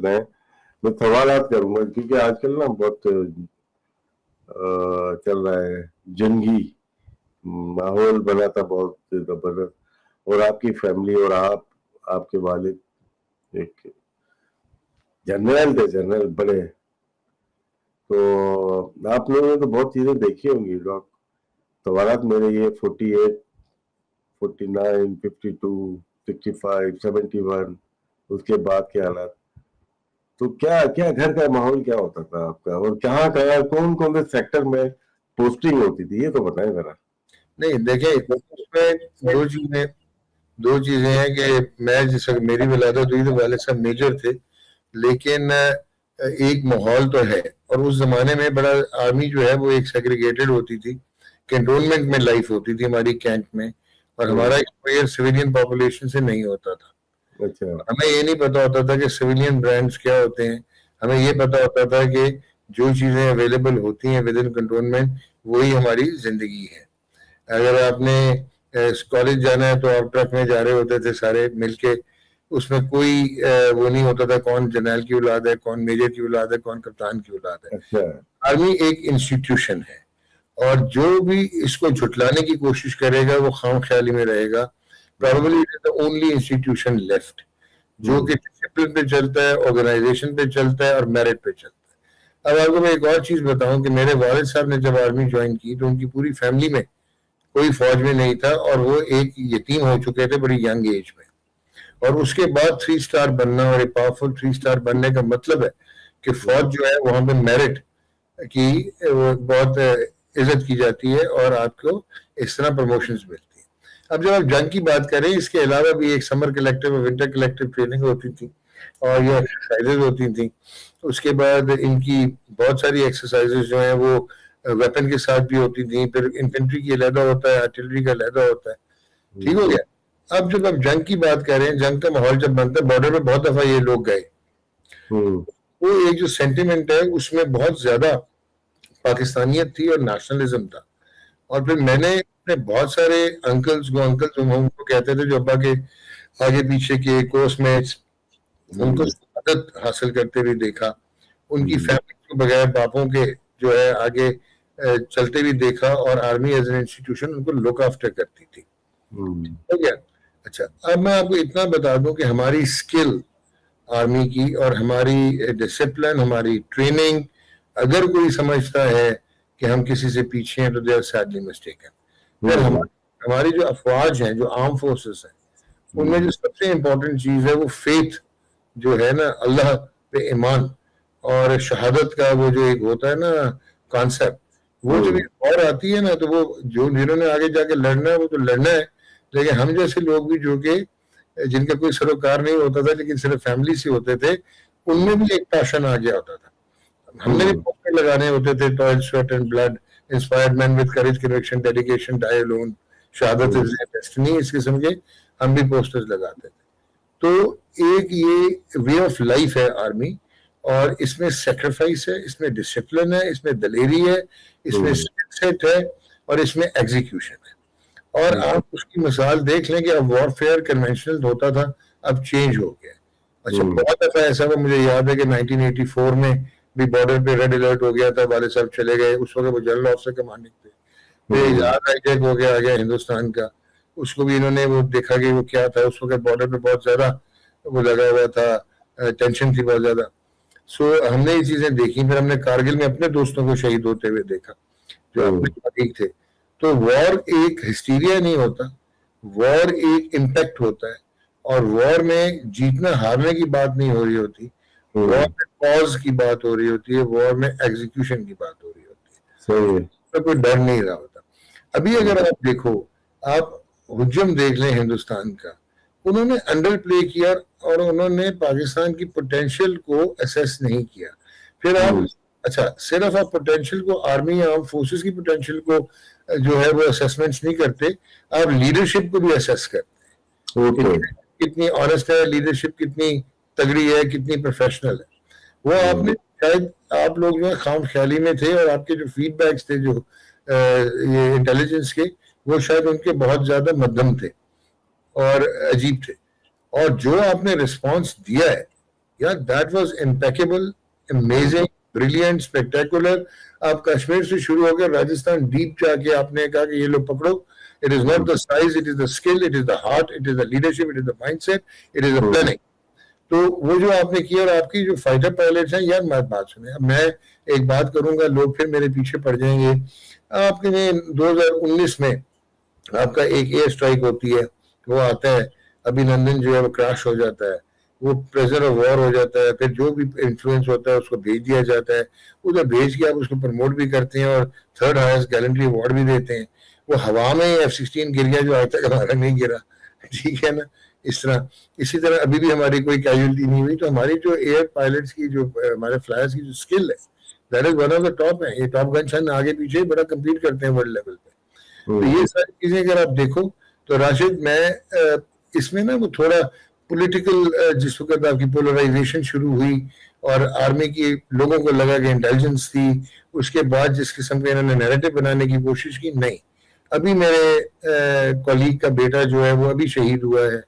کرنا ہے. میں سوالات کروں گا کیونکہ آج کل نا بہت چل رہا ہے جنگی ماحول بنا تھا بہت زبردست. اور آپ کی فیملی اور آپ کے والد ایک جنرل تھے, جنرل بڑے. تو آپ لوگوں نے تو بہت چیزیں دیکھی ہوں گی. سوالات میرے یہ 48, 49, 52, 65, 71 اس کے بعد کے حالات. تو کیا گھر کا ماحول کیا ہوتا تھا آپ کا, اور کہاں کون کون سے سیکٹر میں پوسٹنگ ہوتی تھی, یہ تو بتائیں ذرا. نہیں دیکھیں, اس میں دو چیزیں ہیں کہ میں جس وقت میری ولادت ہوئی تو والد صاحب میجر تھے, لیکن ایک ماحول تو ہے. اور اس زمانے میں بڑا آرمی جو ہے وہ ایک سیگریگیٹڈ ہوتی تھی, کنٹونمنٹ میں لائف ہوتی تھی ہماری کینٹ میں, اور ہمارا ایکسپوئر سویلین پاپولیشن سے نہیں ہوتا تھا. ہمیں یہ نہیں پتا ہوتا تھا کہ سویلین برانڈز کیا ہوتے ہیں. ہمیں یہ پتا ہوتا تھا کہ جو چیزیں اویلیبل ہوتی ہیں ود ان کنٹونمنٹ وہی ہماری زندگی ہے. اگر آپ نے کالج جانا ہے تو آپ ٹرک میں جا رہے ہوتے تھے سارے مل کے, اس میں کوئی وہ نہیں ہوتا تھا کون جنرل کی اولاد ہے, کون میجر کی اولاد ہے, کون کپتان کی اولاد ہے. آرمی ایک انسٹیٹیوشن ہے, اور جو بھی اس کو جھٹلانے کی کوشش کرے گا وہ خام خیالی میں رہے گا. Probably it is the only institution left جو کہ ڈسپلن پہ چلتا ہے, آرگنائزیشن پہ چلتا ہے, اور میرٹ پہ چلتا ہے. اب آپ کو میں ایک اور چیز بتاؤں کہ میرے والد صاحب نے جب آرمی جوائن کی تو ان کی پوری فیملی میں کوئی فوج میں نہیں تھا, اور وہ ایک یتیم ہو چکے تھے بڑی ینگ ایج میں. اور اس کے بعد 3 اسٹار بننا, اور ایک پاورفل 3 اسٹار بننے کا مطلب ہے کہ فوج جو ہے وہاں پہ میرٹ کی بہت عزت کی جاتی ہے, اور آپ کو اس طرح پروموشنز ملتی ہیں. اب جب آپ جنگ کی بات کریں, اس کے علاوہ بھی ایک سمر کلیکٹیو اور ونٹر کلیکٹیو ٹریننگ ہوتی تھی, اور یہ ایکسرسائزز ہوتی تھیں. اس کے بعد ان کی بہت ساری ایکسرسائزز جو ہیں وہ ویپن کے ساتھ بھی ہوتی تھیں. پھر انفینٹری کی علیحدہ ہوتا ہے, آرٹلری کا علیحدہ ہوتا ہے. ٹھیک ہو گیا. اب جب آپ جنگ کی بات کریں, جنگ کا ماحول جب بنتا ہے, بارڈر پہ بہت دفعہ یہ لوگ گئے, وہ ایک جو سینٹیمنٹ ہے اس میں بہت زیادہ پاکستانیت تھی اور نیشنلزم تھا. اور پھر میں نے اپنے بہت سارے انکلز کو کہتے تھے جو ابا کے آگے پیچھے کے کورس میٹس, ان کو مدد حاصل کرتے ہوئے دیکھا. ان کی فیملی کے بغیر باپوں کے جو ہے آگے چلتے بھی دیکھا, اور آرمی ایز این انسٹیٹیوشن ان کو لک آفٹر کرتی تھی. ہو گیا. اچھا, اب میں آپ کو اتنا بتا دوں کہ ہماری اسکل آرمی کی اور ہماری ڈسپلن, ہماری ٹریننگ, اگر کوئی سمجھتا ہے کہ ہم کسی سے پیچھے ہیں تو دے آر سیڈلی مسٹیکن. ہماری جو افواج ہیں, جو آرم فورسز ہیں, ان میں جو سب سے امپورٹنٹ چیز ہے وہ فیتھ جو ہے نا, اللہ پہ ایمان, اور شہادت کا وہ جو ایک ہوتا ہے نا کانسیپٹ, وہ جب اور آتی ہے نا تو وہ جنہوں نے آگے جا کے لڑنا ہے وہ تو لڑنا ہے. لیکن ہم جیسے لوگ بھی جو کہ جن کا کوئی سروکار نہیں ہوتا تھا لیکن صرف فیملی سے ہوتے تھے, ان میں بھی ایک پیشن آ گیا ہوتا تھا. ہم نے بھی پوسٹر لگانے ہوتے تھے, toil, sweat and blood, inspired men with courage, conviction, dedication, die alone, شہادت از ڈیسٹنی, اس قسم کے ہم بھی پوسٹرز لگاتے تھے. تو ایک یہ وے آف لائف ہے آرمی, اور اس میں سیکریفائس ہے, اس میں ڈسپلن ہے, اس میں دلیری ہے, اس میں سیٹ ہے, اور اس میں ایگزیکیوشن ہے. اور آپ اس کی مثال دیکھ لیں کہ اب وار فیئر کنونشنل ہوتا تھا, اب چینج ہو گیا. اچھا, بہت دفعہ ایسا ہوا, مجھے یاد ہے کہ 1984 میں بھی بارڈر پہ ریڈ الرٹ ہو گیا تھا, والد صاحب چلے گئے, اس وقت وہ جنرل آفیسر کمانڈنگ تھے. پھر ہائی جیک ہو گیا ہندوستان کا, اس کو بھی انہوں نے وہ دیکھا کہ وہ کیا تھا. اس وقت بارڈر پہ بہت زیادہ وہ لگا ہوا تھا, ٹینشن تھی بہت زیادہ. سو ہم نے یہ چیزیں دیکھی. پھر ہم نے کارگل میں اپنے دوستوں کو شہید ہوتے ہوئے دیکھا جو اپنے شریک تھے. تو وار ایک ہسٹیریا نہیں ہوتا, وار ایک امپیکٹ ہوتا ہے, اور وار میں جیتنا ہارنے کی بات نہیں ہو رہی ہوتی, وار میں کاز کی بات ہو رہی ہوتی ہے, وار میں ایگزیکیوشن کی بات ہو رہی ہوتی ہے. کوئی ڈر نہیں رہا ہوتا. ابھی اگر آپ دیکھو, آپ حجم دیکھ لیں ہندوستان کا, انہوں نے انڈر پلے کیا, اور انہوں نے پاکستان کی پوٹینشیل کو اسیس نہیں کیا. پھر آپ اچھا صرف آپ پوٹینشیل کو, آرمی یا آرم فورسز کی پوٹینشیل کو جو ہے وہ اسیسمنٹس نہیں کرتے, آپ لیڈرشپ کو بھی اسیس کرتے ہیں. کتنی آنےسٹ ہے لیڈرشپ, کتنی تگڑی ہے, کتنی پروفیشنل ہے. وہ آپ نے شاید آپ لوگ جو خام خیالی میں تھے, اور آپ کے جو فیڈ بیکس تھے جو یہ انٹیلیجنس کے, وہ شاید ان کے بہت زیادہ مدھم تھے اور عجیب تھے. اور جو آپ نے رسپانس دیا ہے Yeah, that was impeccable, amazing, brilliant, spectacular. آپ کشمیر سے شروع ہو کے راجستھان ڈیپ جا کے آپ نے کہا کہ یہ لوگ پکڑو. It is not the size, it is the skill, it is the heart, it is the leadership, it is the mindset, it is the planning. تو وہ جو آپ نے کیا, اور آپ کی جو فائٹر پائلٹس ہیں, یار میں بات سنیں, اب میں ایک بات کروں گا, لوگ پھر میرے پیچھے پڑ جائیں گے. آپ کے 2019 میں آپ کا ایک ایئر اسٹرائک ہوتی ہے, وہ آتا ہے, ابھی لندن جو ہے وہ کراش ہو جاتا ہے, وہ پریزر آف وار ہو جاتا ہے, پھر جو بھی انفلوئنس ہوتا ہے اس کو بھیج دیا جاتا ہے, ادھر بھیج کے آپ اس کو پروموٹ بھی کرتے ہیں اور 3rd ہائیسٹ گیلنٹری ایوارڈ بھی دیتے ہیں. وہ ہوا میں F-16 گر گیا جو آج تک ہمارا نہیں گرا, ٹھیک ہے نا, اس طرح. اسی طرح ابھی بھی ہماری کوئی کیجولٹی نہیں ہوئی. تو ہماری جو ایئر پائلٹس کی, جو ہمارے فلائرس کی جو اسکل ہے, that is one of the top ہے. یہ ٹاپ گن شن آگے پیچھے بڑا کمپیٹ کرتے ہیں ورلڈ لیول پہ. تو یہ ساری چیزیں اگر آپ دیکھو تو راشد, میں اس میں نا وہ تھوڑا پولیٹیکل, جس وقت آپ کی پولرائزیشن شروع ہوئی اور آرمی کی لوگوں کو لگا کہ انٹیلیجنس تھی, اس کے بعد جس قسم کے انہوں نے نیریٹو بنانے کی کوشش کی, نہیں. ابھی میرے کولیگ کا بیٹا جو ہے وہ ابھی شہید ہوا ہے,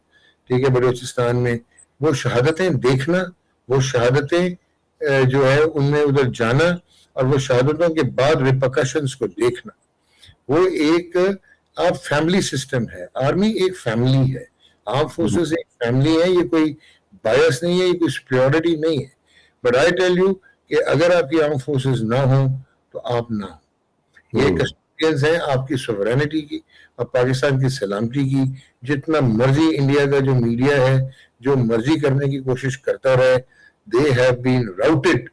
ٹھیک ہے, بلوچستان میں. وہ شہادتیں دیکھنا, وہ شہادتیں جو ہے ان میں ادھر جانا, اور وہ شہادتوں کے بعد ریپرکشنز کو دیکھنا, وہ ایک آپ فیملی سسٹم ہے. آرمی ایک فیملی ہے, آرم فورسز ایک فیملی ہے. یہ کوئی بایس نہیں ہے, یہ کوئی سپیریورٹی نہیں ہے. بٹ آئی ٹیل یو کہ اگر آپ کی آرم فورسز نہ ہوں تو آپ نہ ہوں. یہ کسٹوڈینز ہیں آپ کی سوورینٹی کی اور پاکستان کی سلامتی کی. جتنا مرضی انڈیا کا جو میڈیا ہے جو مرضی کرنے کی کوشش کرتا رہے, they have been routed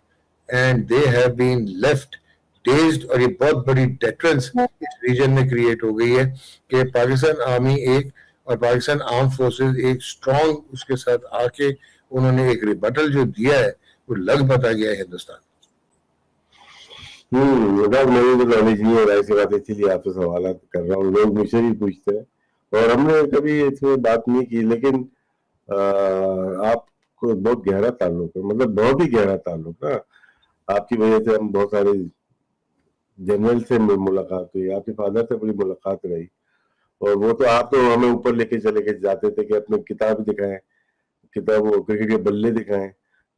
and they have been left dazed. اور یہ بہت بڑی ڈیٹرنس اس ریجن میں کریٹ ہو گئی ہے کہ پاکستان آرمی ایک اور پاکستان آرم فورسز ایک اسٹرانگ اس کے ساتھ آ کے انہوں نے ایک ریبٹل جو دیا ہے وہ لگ بتا گیا ہے ہندوستان. میری تو نالج نہیں ہے, ایسی بات, اسی لیے آپ سے سوالات کر رہا ہوں. لوگ مجھ سے بھی پوچھتے ہیں اور ہم نے کبھی اس میں بات نہیں کی, لیکن آپ کو بہت گہرا تعلق ہے, مطلب بہت ہی گہرا تعلق نا. آپ کی وجہ سے ہم بہت سارے جنرل سے ملاقات ہوئی, آپ کے فادر سے بڑی ملاقات رہی, اور وہ تو آپ تو ہمیں اوپر لے کے چلے کے جاتے تھے کہ اپنے کتاب دکھائیں, کتاب وہ کرکٹ کے بلے دکھائیں.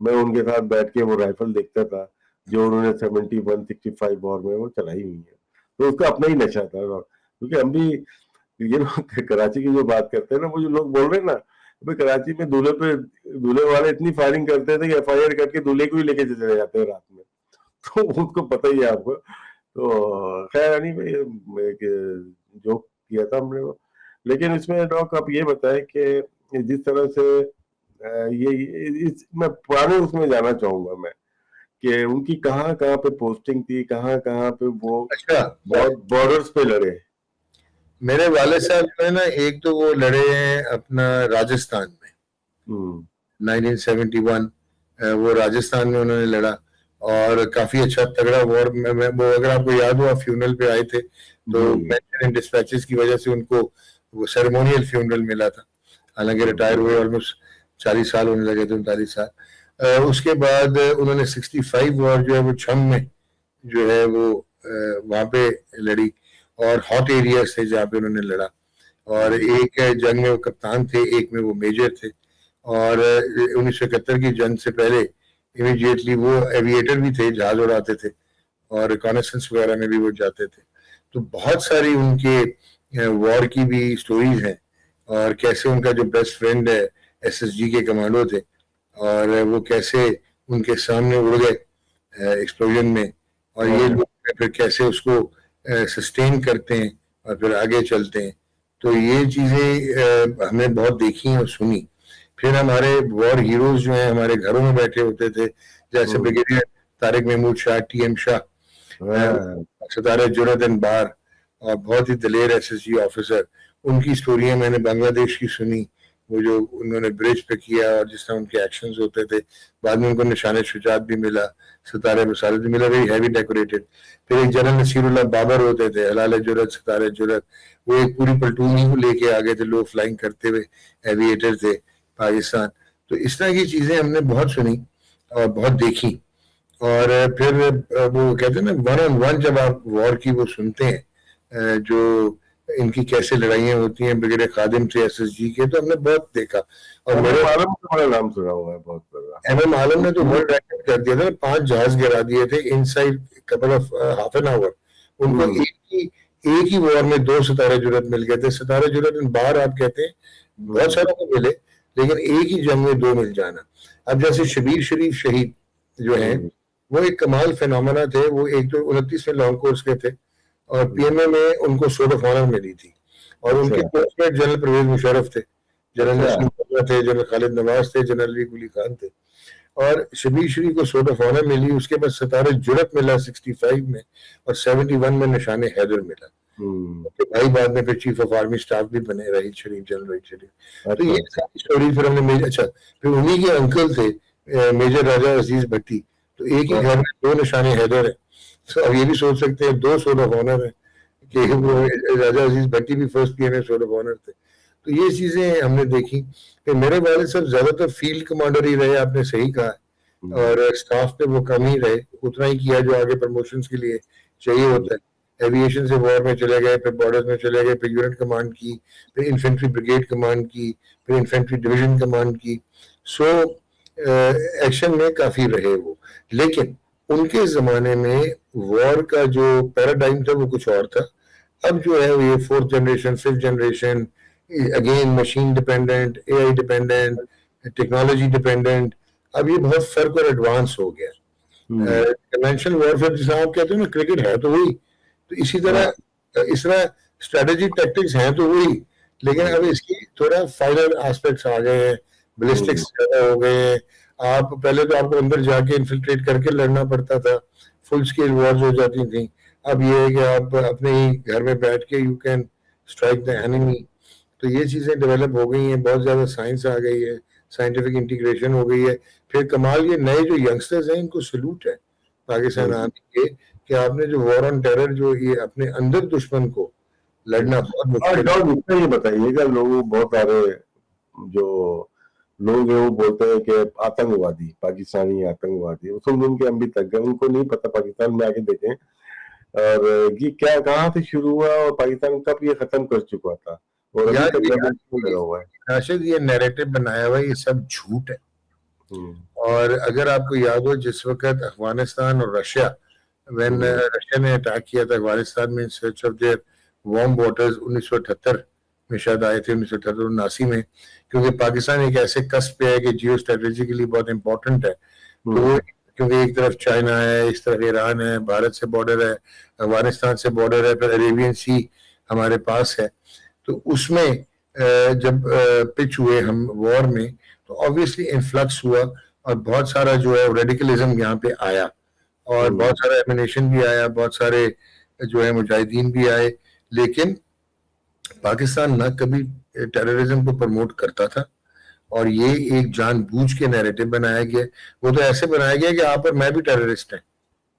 میں ان کے ساتھ بیٹھ کے وہ رائفل دیکھتا تھا جو انہوں نے 71-65 وار میں وہ چلائی ہوئی ہے. تو اس کا اپنا ہی نشہ تھا, کیونکہ ہم بھی یہ لوگ کراچی کی جو بات کرتے ہیں نا, وہ جو لوگ بول رہے ہیں نا, کراچی میں دولہے والے اتنی فائرنگ کرتے تھے کہ FIR کر کے دولہے کو ہی لے کے چلے جاتے ہیں رات میں. تو ان کو پتہ ہی ہے آپ کو. تو خیر نہیں, ایک جوک کیا تھا ہم نے وہ. لیکن اس میں ڈاک آپ یہ بتائیں کہ جس طرح سے میں پرانے اس میں جانا چاہوں گا میں کہ ان کی کہاں کہاں پہ پوسٹنگ تھی, کہاں کہاں پہ وہ بارڈرز پہ لڑے. میرے والد صاحب جو ہے نا, ایک تو وہ لڑے ہیں اپنا راجستھان میں 1971, وہ راجستھان میں انہوں نے لڑا اور کافی اچھا تگڑا وار. وہ اگر آپ کو یاد ہو, آپ فیونرل پہ آئے تھے تو مینشن اینڈ ڈسپیچز کی وجہ سے ان کو وہ سیریمونیل فیونرل ملا تھا, حالانکہ ریٹائر ہوئے آلموسٹ 40 سال ہونے لگے تھے, 39 سال. اس کے بعد انہوں نے 65 وار جو ہے وہ چھم میں جو ہے وہ وہاں پہ لڑی, اور ہاٹ ایریاز تھے جہاں پہ انہوں نے لڑا. اور ایک جنگ میں وہ کپتان تھے, ایک میں وہ میجر تھے. اور 1971 کی جنگ سے پہلے امیڈیٹلی وہ ایویٹر بھی تھے, جہاز اڑاتے تھے, اور ریکانیسنس وغیرہ میں بھی وہ جاتے تھے. تو بہت ساری ان کے وار کی بھی سٹوریز ہیں, اور کیسے ان کا جو بیسٹ فرینڈ ہے SSG کے کمانڈو تھے, اور وہ کیسے ان کے سامنے اڑ گئے ایکسپلوژن میں, اور یہ لوگ پھر کیسے اس کو سسٹین کرتے ہیں اور پھر آگے چلتے ہیں. تو یہ چیزیں ہم نے بہت دیکھی ہیں اور سنی. پھر ہمارے وار ہیروز جو ہیں ہمارے گھروں میں بیٹھے ہوتے تھے, جیسے بریگیڈیئر طارق محمود شاہ, TM شاہ, ستارہ جرأت بار, اور بہت ہی دلیر SSG آفیسر. ان کی سٹوریاں میں نے بنگلہ دیش کی سنی, وہ جو انہوں نے برج پہ کیا اور جس طرح ان کے ایکشنز ہوتے تھے. بعد میں ان کو نشان شجاعت بھی ملا, ستارہ رسالت بھی ملا, ویری ہیوی ڈیکوریٹڈ. پھر ایک جنرل نصیر اللہ بابر ہوتے تھے, ہلال جرأت, ستارہ جرأت, وہ ایک پوری پلٹون ہی کو لے کے آگے تھے, لو فلائنگ کرتے ہوئے ایویٹر تھے پاکستان. تو اس طرح کی چیزیں ہم نے بہت سنی اور بہت دیکھی. اور پھر وہ کہتے ہیں نا ون آن ون, جب آپ وار کی وہ سنتے ہیں جو ان کی کیسے لڑائیاں ہوتی ہیں بغیر خادم سے SSG کے, تو ہم نے بہت دیکھا. اور میرے عالم کا بڑا نام سنا ہوا ہے, بہت بڑا. MM عالم نے تو ورلڈ ریکارڈ کر دیا تھا, 5 جہاز گرا دیے تھے inside couple of half an hour. ان کو ایک ہی وار میں 2 ستارے جرأت مل گئے تھے. ستارے جرأت باہر آپ کہتے ہیں بہت ساروں کو ملے, لیکن ایک ہی جنگ میں 2 مل جانا. اب جیسے شبیر شریف شہید جو ہیں وہ ایک کمال فینومنا تھے. وہ ایک تو 29 میں لانگ کورس کے تھے, اور PMA میں ان کو سورڈ آف آنر ملی تھی, اور ان کے پوسٹ جنرل پرویز مشرف تھے, جنرل نسیم تھے, جنرل خالد نواز تھے, جنرل علی قلی خان تھے. اور شبیر شریف کو سورڈ آف آنر ملی. اس کے بعد ستارہ جرأت ملا 65 میں, اور 71 میں نشان حیدر ملا. بھائی بعد میں پھر چیف آف آرمی اسٹاف بھی بنے رہید شریف, جنرل رحید شریف. تو یہ ساری اسٹوری پھر ہم نے اچھا پھر انہی کے انکل تھے میجر راجہ عزیز بھٹی, تو ایک ہی گھر میں 2 نشان حیدر ہیں. تو اب یہ بھی سوچ سکتے ہیں 2 سورڈ آف آنر ہیں, کہ راجہ عزیز بھٹی بھی first PMA sword of honour تھے. تو یہ چیزیں ہم نے دیکھی کہ میرے والد صاحب زیادہ تر فیلڈ کمانڈر ہی رہے, آپ نے صحیح کہا, اور اسٹاف پہ وہ کم ہی رہے, اتنا ہی کیا جو آگے پروموشنز کے لیے چاہیے ہوتا ہے. ایویشن سے وار میں چلے گئے, پھر بارڈرز میں چلے گئے, پھر یونٹ کمانڈ کی, پھر انفینٹری بریگیڈ کمانڈ کی, پھر انفینٹری ڈویژن کمانڈ کی. سو ایکشن میں کافی رہے وہ. لیکن ان کے زمانے میں وار کا جو پیراڈائم تھا وہ کچھ اور تھا. اب جو ہے یہ 4th generation 5th generation, again machine dependent, AI dependent, technology dependent, اب یہ بہت فرق اور ایڈوانس ہو گیا. کنونشنل وارفیئر جسے آپ کہتے ہیں نا, کرکٹ ہے تو وہی, تو اسی طرح اس طرح اسٹریٹجی ٹیکٹکس ہیں تو وہی, لیکن اب اس کی تھوڑا فائنل ایسپیکٹس آ گئے ہیں, بلسٹکس زیادہ ہو گئے ہیں. آپ پہلے تو آپ کو اندر جا کے انفلٹریٹ کر کے لڑنا پڑتا تھا, فل سکیل وارز ہو جاتی تھیں. اب یہ ہے کہ آپ اپنے ہی گھر میں بیٹھ کے you can strike the enemy. تو یہ چیزیں ڈیولپ ہو گئی ہیں, بہت زیادہ سائنس آ گئی ہے, سائنٹیفک انٹیگریشن ہو گئی ہے. پھر کمال یہ نئے جو ینگسٹرز ہیں ان کو سلوٹ ہے پاکستان آرمی کے, کہ آپ نے جو وار آن ٹیرر جو یہ اپنے اندر دشمن کو لڑنا بہت مشکل ہے. یہ بتائیے گا, لوگ بہت سارے جو لوگ ہیں وہ بولتے ہیں کہ آتنکوادی, پاکستانی آتنکوادی, ان کے ہم بھی تک گئے, ان کو نہیں پتا پاکستان میں آگے دیکھیں اور یہ کیا کہاں سے شروع ہوا اور پاکستان کب یہ ختم کر چکا تھا, اور ابھی تک لگا ہوا ہے. راشد یہ نیریٹو بنایا ہوا ہے, یہ سب جھوٹ ہے. اور اگر آپ کو یاد ہو جس وقت افغانستان اور رشیا رشیا نے اٹیک کیا تھا افغانستان میں, search of their warm waters 1978 میں شاید آئے تھے, 1978-79 میں, کیونکہ پاکستان ایک ایسے کسب پہ ہے کہ جیو اسٹریٹجیکلی بہت امپورٹنٹ ہے. تو کیونکہ ایک طرف چائنا ہے, اس طرف ایران ہے, بھارت سے بارڈر ہے, افغانستان سے بارڈر ہے, پھر عربین سی ہمارے پاس ہے. تو اس میں جب پچ ہوئے ہم وار میں, تو obviously انفلکس ہوا, اور بہت سارا جو ہے ریڈیکلزم یہاں پہ آیا, اور بہت سارا ایمینیشن بھی آیا, بہت سارے جو ہے مجاہدین بھی آئے. لیکن پاکستان نہ کبھی ٹیررزم کو پروموٹ کرتا تھا, اور یہ ایک جان بوجھ کے نیریٹو بنایا گیا. وہ تو ایسے بنایا گیا کہ آپ اور میں بھی ٹیررسٹ ہیں.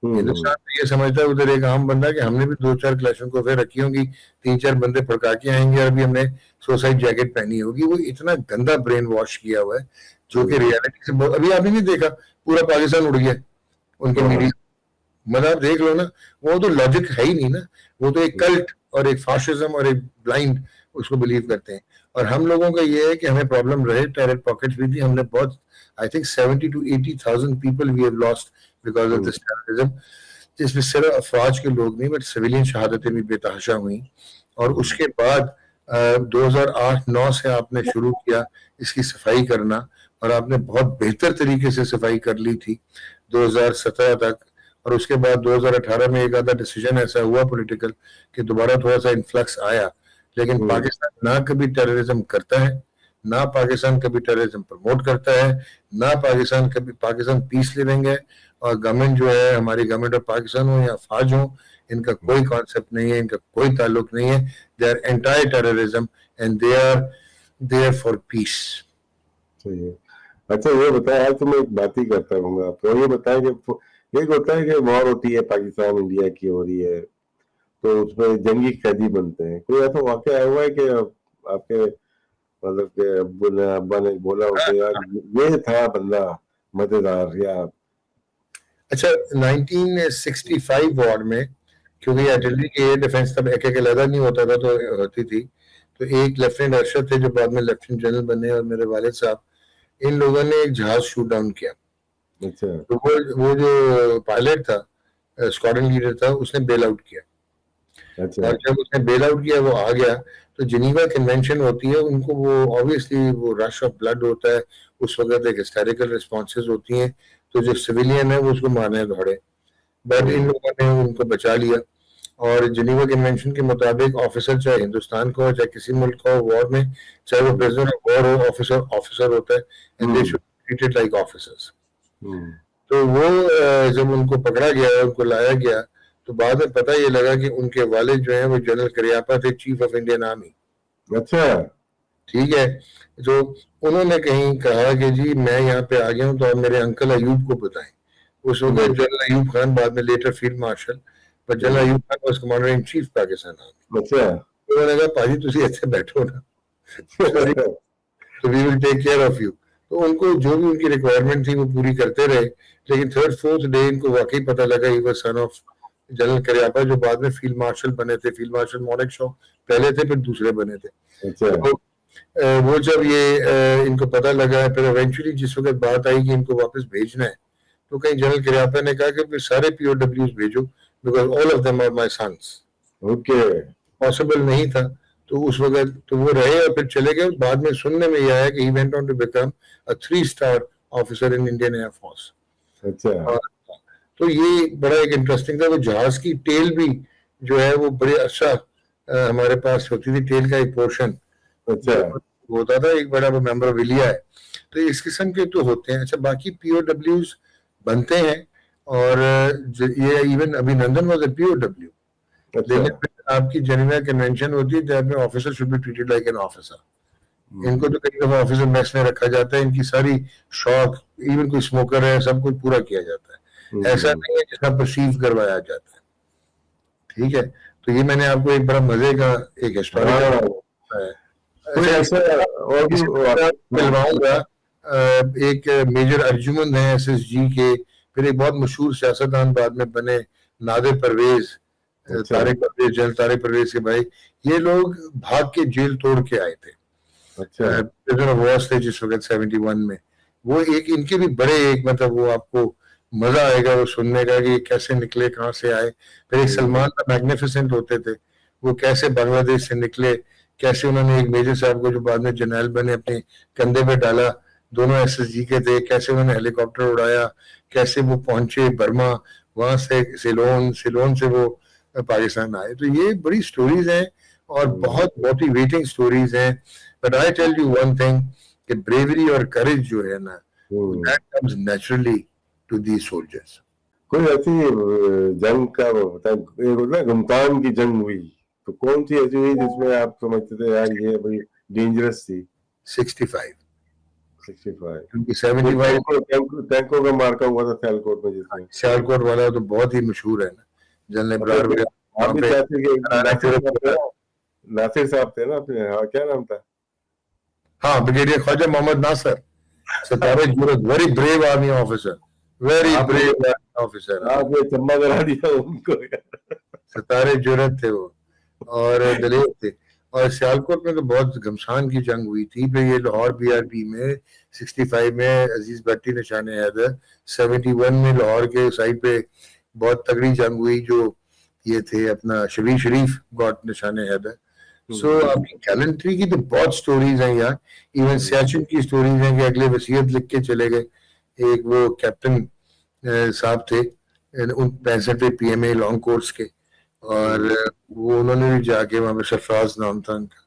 ہندوستان میں یہ سمجھتا ہے ادھر ایک عام بندہ کہ ہم نے بھی 2-4 کلاشن کو رکھی ہوں گی, 3-4 بندے پھڑکا کے آئیں گے, اور ابھی ہم نے سوسائٹ جیکٹ پہنی ہوگی. وہ اتنا گندا برین واش کیا ہوا ہے جو کہ ریالٹی سے ابھی آپ نے نہیں دیکھا, پورا پاکستان اڑ گیا ان کے میڈیا. مطلب آپ دیکھ لو نا, وہ تو لاجک ہے ہی نہیں نا, وہ تو ایک کلٹ اور ایک فاشزم اور ایک بلائنڈ اس کو بلیو کرتے ہیں. اور ہم لوگوں کا یہ ہے کہ ہمیں پرابلم رہے, ٹیرر پاکٹس بھی تھی, ہم نے بہت I think 70 to 80,000 people we have lost because of this terrorism, جس میں صرف افواج کے لوگ نہیں بٹ سویلین شہادتیں بھی بے تحاشا ہوئیں. اور اس کے بعد 2008-9 سے آپ نے شروع کیا اس کی صفائی کرنا, اور آپ نے بہت بہتر طریقے سے صفائی کر لی تھی 2017 تک. اور اس کے بعد 2018 میں ایک آدھا ڈیسیجن ایسا ہوا پولیٹیکل کہ دوبارہ تھوڑا سا انفلکس آیا. لیکن پاکستان نہ کبھی ٹیررزم کرتا ہے, نہ پاکستان کبھی ٹیررزم پروموٹ کرتا ہے, نہ پاکستان کبھی پاکستان پیس لیونگ ہے. اور گورنمنٹ جو ہے, ہماری گورنمنٹ آف پاکستان ہو یا فوج ہو, ان کا کوئی کانسیپٹ نہیں ہے, ان کا کوئی تعلق نہیں ہے. They are anti terrorism and they are there for peace. اچھا یہ بتائیں, آج تو میں ایک بات ہی کرتا ہوں گا, تو یہ بتائیں کہ ایک ہوتا ہے کہ وار ہوتی ہے پاکستان انڈیا کی ہو رہی ہے, تو اس میں جنگی قیدی بنتے ہیں. کوئی ایسا واقعہ ہوا ہے کہ آپ کے مطلب کہ ابا نے بولا ہو کہ یار یہ تھا بندہ مددگار؟ یا اچھا 1965 وار میں کیونکہ آرٹلری کی ایئر ڈیفینس تب ایک ایک علیحدہ نہیں ہوتا تھا تو ہوتی تھی. تو ایک لیفٹیننٹ ارشد تھے جو بعد میں لیفٹیننٹ جنرل بنے, اور میرے والد صاحب, ان لوگوں نے ایک جہاز شوٹ ڈاؤن کیا. اچھا تو وہ جو پائلٹ تھا, اسکواڈرن لیڈر تھا, اس نے بیل آؤٹ کیا. اچھا اور جب اس نے بیل آؤٹ کیا, وہ آ گیا, تو جنیوا کنونشن ہوتی ہے, ان کو وہ آبویسلی وہ رش آف بلڈ ہوتا ہے اس وقت, ایک ہسٹیریکل ریسپانسز ہوتی ہیں, تو جو سویلین ہے وہ اس کو مارنے دوڑے. بٹ ان لوگوں نے ان کو بچا لیا. اور جنیوا کنونشن کے مطابق آفیسر چاہے ہندوستان کا ہو چاہے کسی ملک کا ہو وار میں, چاہے وہ پریزنر آف وار ہو, آفیسر ہوتا ہے, and they should be treated like officers. تو وہ جب ان کو پکڑا گیا, ان کو لایا گیا, تو بعد میں پتہ یہ لگا کہ ان کے والد جو ہیں وہ جنرل کریاپا تھے, چیف آف انڈین آرمی. اچھا ٹھیک ہے. تو انہوں نے کہیں کہا کہ جی میں یہاں پہ آ گیا ہوں, تو آپ میرے انکل ایوب کو بتائیں. اس وقت جنرل ایوب خان, بعد میں لیٹر فیلڈ مارشل, پر general Ayub Khan was commander in chief Pakistan army. اچھا انہوں نے کہا پاجی تسی ایتھے بیٹھو نا, تو وی ول ٹیک کیئر آف یو. تو ان کو جو بھی ان کی ریکوائرمنٹ تھی وہ پوری کرتے رہے. لیکن تھرڈ فورتھ ڈے ان کو واقعی پتہ لگا he was son of general Cariappa, جو بعد میں فیلڈ مارشل بنے تھے. فیلڈ مارشل مونک شو پہلے تھے, پھر دوسرے بنے تھے. اچھا وہ جب یہ ان کو پتہ لگا, پھر ایونچولی جس وقت بات آئی کہ ان کو واپس بھیجنا ہے, تو کہیں جنرل کریاپا نے کہا کہ پھر سارے پی او ڈبلیوز بھیجو, because all of them are my sons. Okay possible نہیں تھا. تو اس وقت تو وہ رہے اور پھر چلے گئے. بعد میں سننے میں یہ آیا کہ he went on to become a 3-star officer in Indian air force. اچھا تو یہ بڑا ایک انٹرسٹنگ تھا. وہ جہاز کی ٹیل بھی جو ہے وہ بڑے اچھا ہمارے پاس ہوتی تھی, ٹیل کا ایک پورشن اچھا ہوتا تھا, ایک بڑا میمورابیلیا ہے. تو اس قسم کے تو ہوتے ہیں. اچھا باقی پی او ڈبلیوز بنتے ہیں, اور یہ even Abhinandan was a P O W. لیکن آپ کی جنیوا کنونشن ہوتی ہے جہاں پہ officer should be treated like an officer. ان کو تو کئی دفعہ آفیسر میس میں رکھا جاتا ہے, ان کی ساری شوق, ایون کوئی اسموکر ہے, سب کچھ پورا کیا جاتا ہے. ایسا نہیں ہے جس کا پرسیو کروایا جاتا ہے. ٹھیک ہے. تو یہ میں نے آپ کو ایک بڑا مزے کا ایک ہسٹوریکل ملواؤں گا. ایک میجر ارجمن ہے ایس ایس جی کے, پھر ایک بہت مشہور سیاستدان بعد میں بنے نادر پرویز, طارق پرویز, جنرل طارق پرویز کے بھائی. یہ لوگ بھاگ کے جیل توڑ کے آئے تھے. جس وقت 71 میں وہ ایک ان کے بھی بڑے ایک مطلب وہ آپ کو مزہ آئے گا وہ سننے کا کہ یہ کیسے نکلے, کہاں سے آئے. پھر ایک سلمان کا میگنیفیسنٹ ہوتے تھے, وہ کیسے بنگلہ دیش سے نکلے, کیسے انہوں نے ایک میجر صاحب کو جو بعد میں جنرل بنے اپنے کندھے پہ ڈالا, دونوں ایس ایس جی کے تھے, کیسے انہوں نے ہیلی کاپٹر اڑایا, کیسے وہ پہنچے برما, وہاں سے سیلون سے وہ پاکستان آئے. تو یہ بڑی سٹوریز ہیں اور بہت موٹیویٹنگ سٹوریز ہیں. But I tell you one thing کہ بریوری اور کریج جو ہے نا, that comes naturally to these soldiers. کوئی ایسی جنگ کا گمتان کی جنگ ہوئی تو کون سی ایسی ہوئی جس میں آپ سمجھتے تھے یار یہ بڑی ڈینجرس تھی؟ 65 65 ٹینکوں کا مارکا ہوا تھا سیالکوٹ میں, جس میں سیالکوٹ والا تو بہت ہی مشہور ہے نا. جنرل ابرار ناصر صاحب تھے نا اپنے, کیا نام تھا؟ ہاں, بریگیڈیئر خواجہ محمد ناصر, ستارے جرت, very brave army officer, very brave army officer. آپ نے چمبا کرا دیا ان کو. ستارے جرت تھے وہ اور دلیر تھے. اور سیالکوٹ میں تو بہت گھمسان کی جنگ ہوئی تھی. پھر یہ لاہور بی آر بی میں 65 میں عزیز بھٹی نشان حیدر, 71 میں لاہور کے سائڈ پہ بہت تگڑی جنگ ہوئی جو یہ تھے اپنا شبیر شریف گاٹ نشان حیدر. سو آپ کی گیلنٹری کی تو بہت سٹوریز ہیں یار. ایون سیاچن کی سٹوریز ہیں کہ اگلے وصیت لکھ کے چلے گئے. ایک وہ کیپٹن صاحب تھے 65 P M A long course کے, اور وہ انہوں نے بھی جا کے وہاں پہ, سرفراز نام تھا ان کا,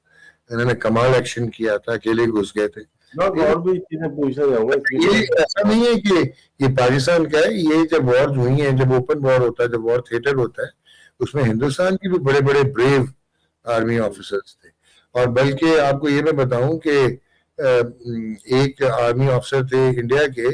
انہوں نے کمال ایکشن کیا تھا, اکیلے گھس گئے تھے. اور بھی چیزیں پوچھنا چاہوں گا. یہ ایسا نہیں ہے کہ یہ پاکستان کا ہے, یہ جب وار ہوئی ہیں, جب اوپن وار ہوتا ہے, جب وار تھیٹر ہوتا ہے, اس میں ہندوستان کی بھی بڑے بڑے بریو آرمی آفیسرز تھے. اور بلکہ آپ کو یہ میں بتاؤں کہ ایک آرمی آفیسر تھے انڈیا کے,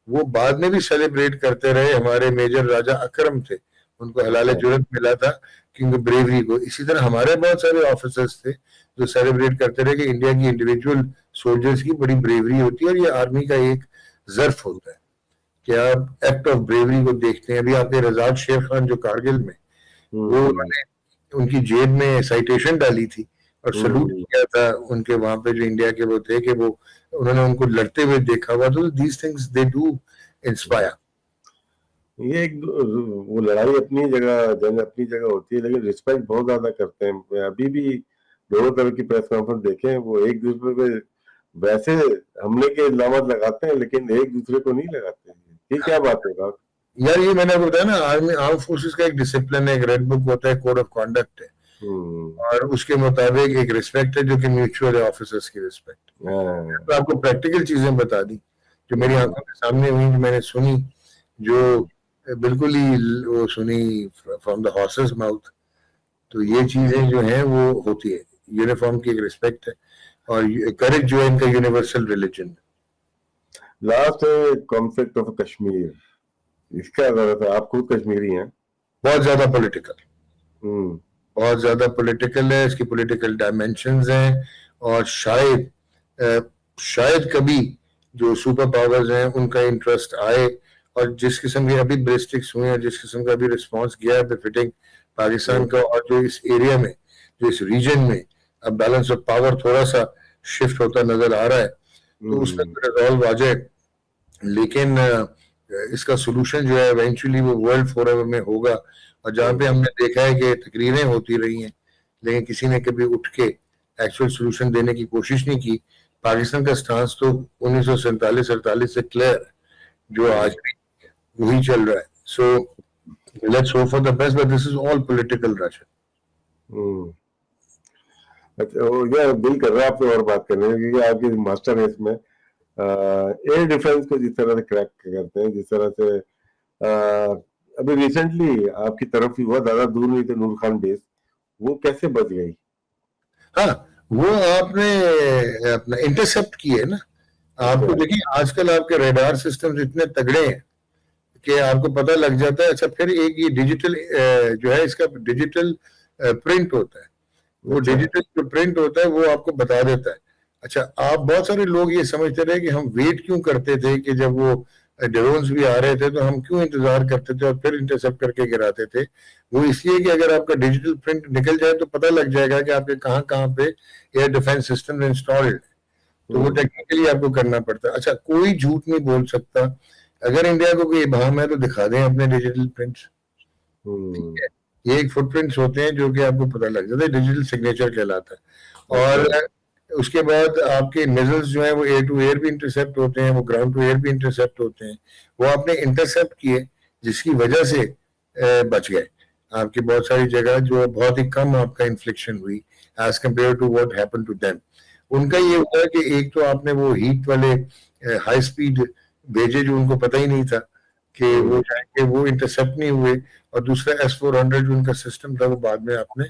وہ بعد میں بھی سیلیبریٹ کرتے رہے. ہمارے میجر راجہ اکرم تھے, ان کو حلال جرت ملا تھا کیونکہ بریوری کو. اسی طرح ہمارے بہت سارے آفیسرز تھے جو سیلیبریٹ کرتے رہے کہ انڈیا کی انڈیویجول سولجرز کی بڑی بریوری ہوتی ہے, اور یہ آرمی کا ایک ظرف ہوتا ہے کہ آپ ایکٹ آف بریوری کو دیکھتے ہیں. ابھی آپ کے رزاق شیر خان جو کارگل میں وہ انہوں نے ان کی جیب میں سائٹیشن ڈالی تھی اور سلوٹ کیا تھا ان کے وہاں پہ جو انڈیا کے وہ تھے کہ وہ انہوں نے ان کو لڑتے ہوئے دیکھا ہوا. تو these things they do inspire. یہ ایک وہ لڑائی اپنی جگہ, جنگ اپنی جگہ ہوتی ہے, لیکن رسپیکٹ بہت زیادہ کرتے ہیں. ابھی بھی دونوں طرح کی پریس کانفرنس دیکھیں, وہ ایک دوسرے پہ ویسے حملے کے الزامات لگاتے ہیں لیکن ایک دوسرے کو نہیں لگاتے. یہ کیا بات ہے یار؟ یہ میں نے بتایا نا, آرم فورسز کا ایک ڈسپلن ہے, ایک ریڈ بک ہوتا ہے, کوڈ آف کانڈکٹ ہے, اور اس کے مطابق ایک ریسپیکٹ ہے جو کہ میوچل ہے, آفیسرز کی ریسپیکٹ. تو آپ کو پریکٹیکل چیزیں بتا دی جو میری آنکھوں کے سامنے ہوئی, جو میں نے سنی, جو بالکل ہی وہ سنی فرام دا ہارسز ماؤتھ. تو یہ چیزیں جو ہیں وہ ہوتی ہے. یونیفارم کی ایک ریسپیکٹ ہے, اور کریج جو ہے ان کا universal religion. Last conflict of Kashmir, اس کا آپ خود کشمیری ہیں, بہت زیادہ پولیٹیکل, بہت زیادہ پولیٹیکل ہے. اس کی پولیٹیکل ڈائمینشنز ہیں, اور شاید کبھی جو سپر پاورز ہیں ان کا انٹرسٹ آئے, اور جس قسم کے ابھی بیلسٹکس ہوئے ہیں, جس قسم کا ابھی رسپانس گیا ہے بفٹنگ پاکستان کا, اور جو اس ایریا میں, جو اس ریجن میں اب بیلنس آف پاور تھوڑا سا شفٹ ہوتا نظر آ رہا ہے, تو اس میں ریزالو آ جائے. لیکن اس کا سولوشن جو ہے ایونچولی وہ ورلڈ فورم میں ہوگا. اور جہاں پہ ہم نے دیکھا ہے کہ تقریریں ہوتی رہی ہیں لیکن کسی نے کبھی اٹھ کے ایکچوئل سولوشن دینے کی کوشش نہیں کی. پاکستان کا سٹانس تو 1947-48 سے کلیئر, جو آج بھی وہی چل رہا ہے. So let's hope for the best, but this is all political rush. اچھا, دل کر رہا ہے آپ سے اور بات کرنے میں, کیونکہ آپ کی ماسٹر ہے اس میں. ایئر ڈیفنس کو جس طرح سے کریک کرتے ہیں, جس طرح سے ابھی ریسنٹلی آپ کی طرف ہی ہوا, زیادہ دور نہیں تھے, نور خان بیس, وہ کیسے بچ گئی؟ ہاں, وہ آپ نے اپنا انٹرسپٹ کی ہے نا. آپ کو دیکھیں آج کل آپ کے ریڈار سسٹم اتنے تگڑے ہیں کہ آپ کو پتہ لگ جاتا ہے. اچھا, پھر ایک یہ ڈیجیٹل جو ہے, اس کا ڈیجیٹل پرنٹ ہوتا ہے, وہ ڈیجیٹل جو پرنٹ ہوتا ہے وہ آپ کو بتا دیتا ہے. اچھا, آپ بہت سارے لوگ یہ سمجھتے رہے کہ ہم ویٹ کیوں کرتے تھے, کہ جب وہ ڈرونز بھی آ رہے تھے تو ہم کیوں انتظار کرتے تھے اور پھر انٹرسپٹ کر کے گراتے تھے. وہ اس لیے کہ اگر آپ کا ڈیجیٹل پرنٹ نکل جائے تو پتہ لگ جائے گا کہ آپ کے کہاں کہاں پہ ایئر ڈیفنس سسٹم انسٹالڈ, تو وہ ٹیکنیکلی آپ کو کرنا پڑتا ہے. اچھا, کوئی جھوٹ نہیں بول سکتا. اگر انڈیا کو کوئی ابہام ہے تو دکھا دیں اپنے ڈیجیٹل پرنٹس. ٹھیک ہے, یہ ایک فٹ پرنٹس ہوتے ہیں جو کہ آپ کو پتہ لگ جاتا ہے, ڈیجیٹل سگنیچر کہلاتا ہے. اور اس کے بعد آپ کے میزلز جو ہیں وہ ایئر ٹو ایئر بھی انٹرسپٹ ہوتے ہیں, وہ گراؤنڈ ٹو ایئر بھی انٹرسپٹ ہوتے ہیں. وہ آپ نے انٹرسپٹ کیے جس کی وجہ سے بچ گئے. آپ کی بہت ساری جگہ جو بہت ہی کم آپ کا انفلیکشن ہوئی as compare to what happen to them. ان کا یہ ہوا کہ ایک تو آپ نے وہ ہیٹ والے ہائی سپیڈ بھیجے جو ان کو پتہ ہی نہیں تھا کہ وہ جائیں کہ وہ انٹرسپٹ نہیں ہوئے, اور دوسرا S-400 جو ان کا سسٹم تھا وہ بعد میں آپ نے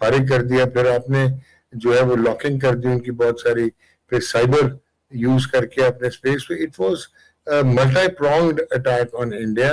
فارغ کر دیا. پھر آپ نے جو ہے وہ لاکنگ کر دی ان کی بہت ساری, پھر سائبر یوز کر کے اپنے space. It was multi pronged attack on India,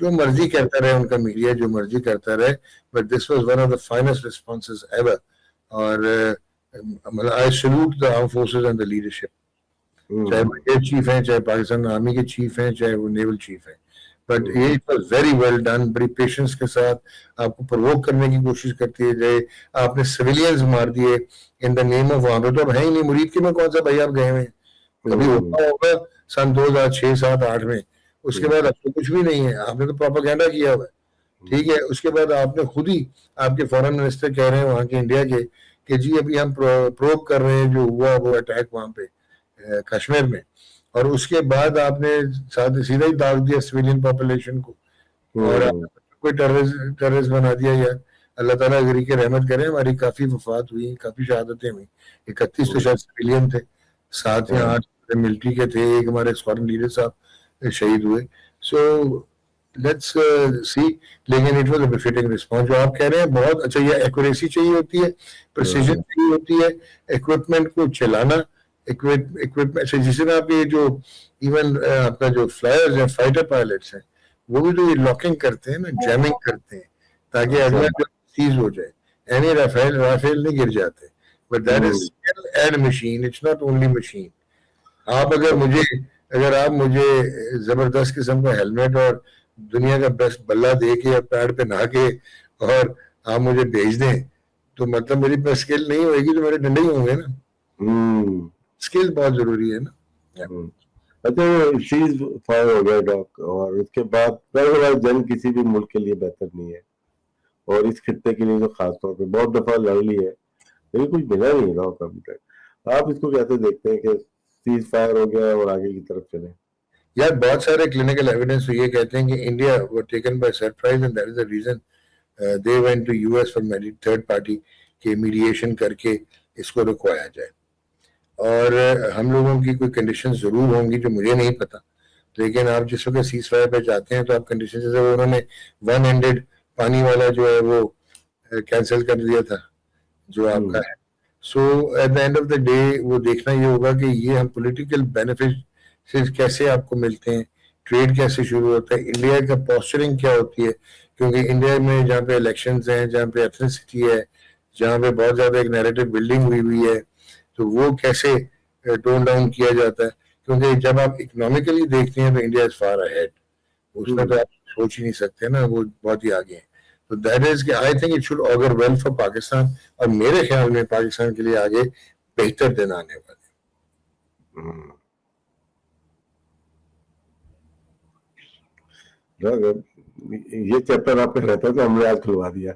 جو مرضی کرتا رہے ان کا میڈیا, جو مرضی کرتا رہے, but this was one of the finest responses ever. اور I salute the armed forces and the leadership. چاہے وہ ایئر چیف ہیں, چاہے پاکستان آرمی کے چیف ہیں, چاہے وہ نیول چیف ہیں, بٹ یہ واز ویری ویل ڈن. بڑی پیشنس کے ساتھ آپ کو پرووک کرنے کی کوشش کرتی ہے. آپ نے سویلینز مار دیے ان دا نیم آف, وہاں پہ تو اب ہے ہی نہیں. مرید کے میں کون سا بھائی آپ گئے ہوئے ہیں, کبھی ہوگا سن 2006, 7, 8 میں. اس کے بعد اب تو کچھ بھی نہیں ہے. آپ نے تو پروپیگنڈا کیا ہوا ہے, ٹھیک ہے. اس کے بعد آپ نے خود ہی, آپ کے فارن منسٹر کہہ رہے ہیں وہاں کے انڈیا کے, کہ جی ابھی ہم پروب کر رہے ہیں جو ہوا وہ اٹیک وہاں پہ کشمیر میں. اور اس کے بعد آپ نے سیدھا ہی داغ دیا سویلین پاپولیشن کو, اور کوئی ٹیررسٹ بنا دیا. یار اللہ تعالیٰ غری کے رحمت کرے, ہماری کافی وفات ہوئی, کافی شہادتیں ہوئی. 31 تو شاید سویلین تھے, 7 یا 8 ملٹری کے تھے, ایک ہمارے فارن لیڈر صاحب شہید ہوئے. سو لیٹس سی, لیکن it was a befitting response. جو آپ کہہ رہے ہیں بہت اچھا, یہ ایکوریسی چاہیے ہوتی ہے, پریسیجن چاہیے ہوتی ہے, ایکوپمنٹ کو چلانا, اچھا جس طرح آپ یہ جو ایون آپ کا جو فلائرز ہیں, فائٹر پائلٹس ہیں, وہ بھی تو یہ لاکنگ کرتے ہیں نا, جیمنگ کرتے ہیں تاکہ اگلا جو چیز ہو جائے. اینی رافیل نہیں گر جاتے, but that is skill and machine, it's not only machine. آپ اگر آپ مجھے زبردست قسم کا ہیلمٹ اور دنیا کا بیسٹ بلہ دے کے یا پیڑ پہ نہا کے اور آپ مجھے بھیج دیں تو مطلب میری پاس اسکل نہیں ہوئے گی تو میرے ڈنڈے ہی ہوں گے نا. اسکل بہت ضروری ہے نا. اچھا سیز فائر ہو گیا ڈاک اور اس کے بعد جنگ کسی بھی ملک کے لیے بہتر نہیں ہے اور اس خطے کے لیے تو خاص طور پہ بہت دفعہ لڑ لی ہے لیکن کچھ ملا نہیں ڈاک ابھی تک. آپ اس کو کیسے دیکھتے ہیں کہ سیز فائر ہو گیا اور آگے کی طرف چلیں؟ یار بہت سارے کلینکل ایویڈنس یہ کہتے ہیں کہ India were taken by surprise and that is the reason they went to US for third party کے میڈیشن کر کے اس کو رکوایا جائے. اور ہم لوگوں کی کوئی کنڈیشن ضرور ہوں گی جو مجھے نہیں پتا لیکن آپ جس وقت سیز فائر پہ جاتے ہیں تو آپ کنڈیشن جیسے انہوں نے ون ہینڈیڈ پانی والا جو ہے وہ کینسل کر دیا تھا جو آپ کا ہے. So at the end of the day وہ دیکھنا یہ ہوگا کہ یہ ہم پولیٹیکل بینیفٹ کیسے آپ کو ملتے ہیں, ٹریڈ کیسے شروع ہوتا ہے, انڈیا کا پوسچرنگ کیا ہوتی ہے, کیونکہ انڈیا میں جہاں پہ الیکشنز ہیں, جہاں پہ ایتھنسٹی ہے, جہاں پہ بہت زیادہ ایک نیریٹو بلڈنگ ہوئی ہے تو وہ کیسے ٹون ڈاؤن کیا جاتا ہے. کیونکہ جب آپ اکنامیکلی دیکھتے ہیں تو انڈیا از فار اہیڈ, اس میں تو آپ سوچ ہی نہیں سکتے نا, وہ بہت ہی آگے ہیں. تو دیٹ از کہ I think it should augur well for Pakistan اور میرے خیال میں پاکستان کے لیے آگے بہتر دن آنے والے. یہ چیپٹر آپ کا رہتا تو ہم نے آج کھلوا دیا.